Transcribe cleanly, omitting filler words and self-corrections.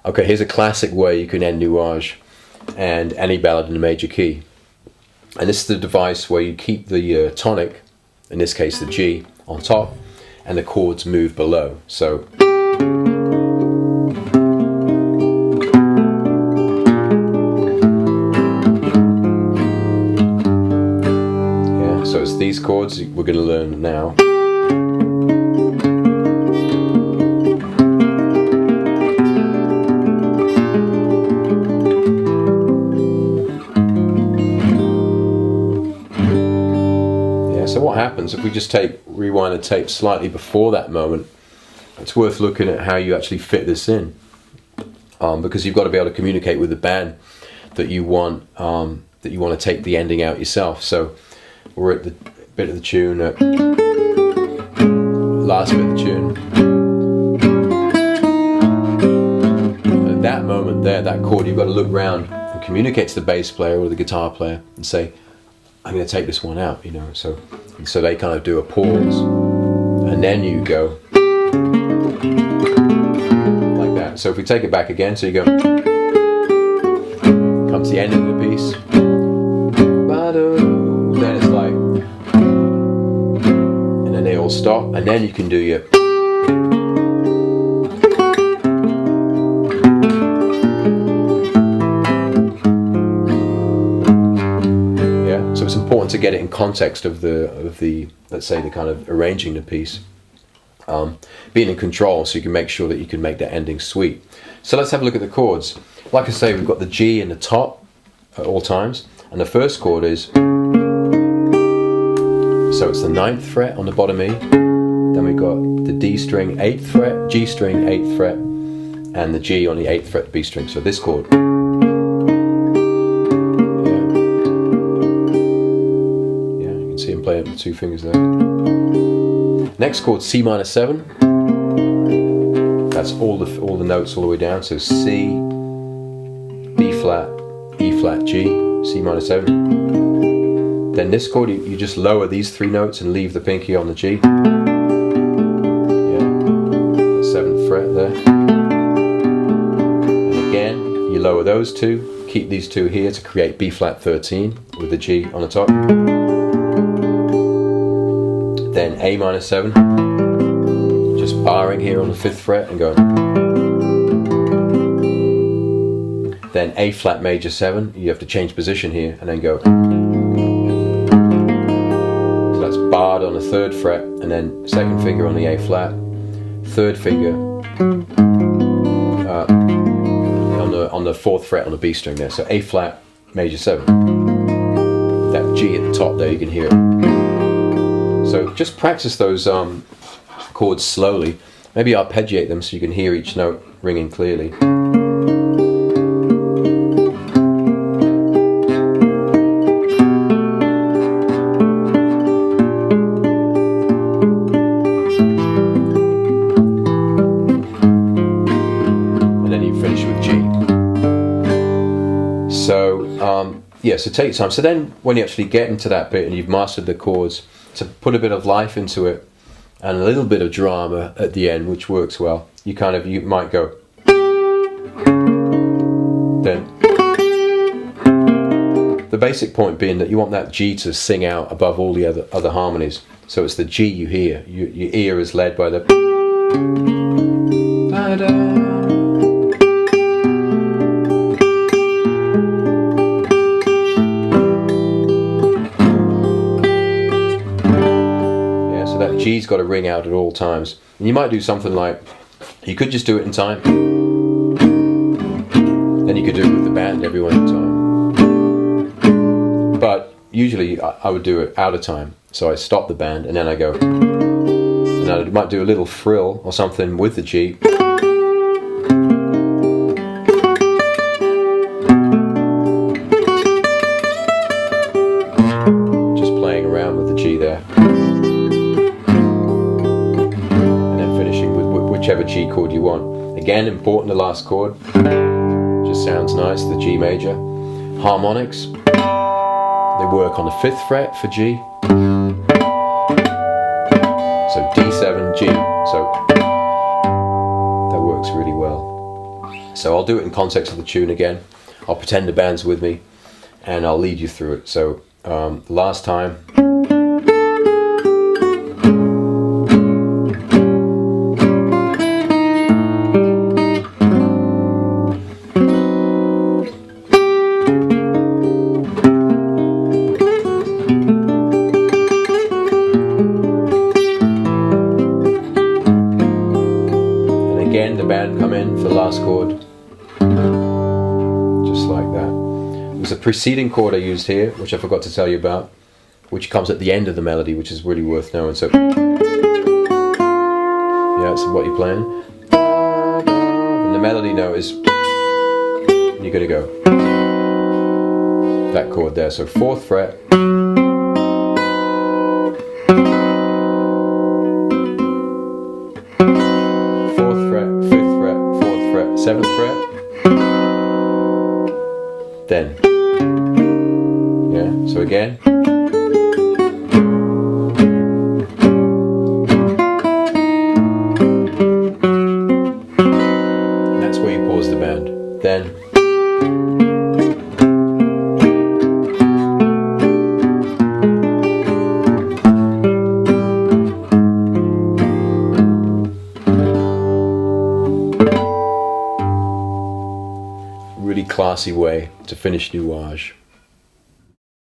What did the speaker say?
Okay, here's a classic way you can end Nuage and any ballad in a major key. And this is the device where you keep the tonic, in this case the G, on top, and the chords move below. So yeah, so it's these chords we're going to learn now. So what happens if we just rewind the tape slightly before that moment? It's worth looking at how you actually fit this in, because you've got to be able to communicate with the band that you want to take the ending out yourself. So we're at the bit of the tune, last bit of the tune. At that moment there, that chord, you've got to look round and communicate to the bass player or the guitar player and say, I'm going to take this one out, you know. So they kind of do a pause, and then you go like that. So if we take it back again, so you go, come to the end of the piece, then it's like, and then they all stop, and then you can do your. So it's important to get it in context of the let's say the kind of arranging the piece, being in control, so you can make sure that you can make that ending sweet. So let's have a look at the chords. Like I say, we've got the G in the top at all times, and the first chord is, so it's the 9th fret on the bottom E. Then we've got the D string 8th fret, G string 8th fret, and the G on the 8th fret B string. So this chord. See him play it with 2 fingers there. Next chord, C minor 7. That's all the notes all the way down. So C, B flat, E flat, G, C minor 7. Then this chord, you just lower these 3 notes and leave the pinky on the G. Yeah, the 7th fret there. And again, you lower those 2, keep these 2 here to create B flat 13 with the G on the top. Then A minor 7, just barring here on the 5th fret and going. Then A flat major 7, you have to change position here and then go. So that's barred on the 3rd fret, and then 2nd finger on the A flat, 3rd finger on the 4th fret on the B string there. So A flat major 7. That G at the top there, you can hear it. So just practice those chords slowly. Maybe arpeggiate them so you can hear each note ringing clearly. And then you finish with G. So yeah, so take your time. So then when you actually get into that bit and you've mastered the chords, to put a bit of life into it and a little bit of drama at the end, which works well, you might go, then the basic point being that you want that G to sing out above all the other harmonies. So it's the G you hear. Your ear is led by the that G's got to ring out at all times. And you might do something like, you could just do it in time, then you could do it with the band, everyone in time. But usually I would do it out of time. So I stop the band and then I go, and I might do a little frill or something with the G. Just playing around with the G there. Whichever G chord you want. Again, important, the last chord. Just sounds nice, the G major. Harmonics, they work on the 5th fret for G. So D7, G. So that works really well. So I'll do it in context of the tune again. I'll pretend the band's with me, and I'll lead you through it. So last time. Again, the band come in for the last chord, just like that. There's a preceding chord I used here, which I forgot to tell you about, which comes at the end of the melody, which is really worth knowing. So, yeah, that's what you're playing. And the melody note is, and you're going to go that chord there. So 4th fret. 7th fret, then, yeah, so again, and that's where you pause the band, then, really classy way to finish Nuage.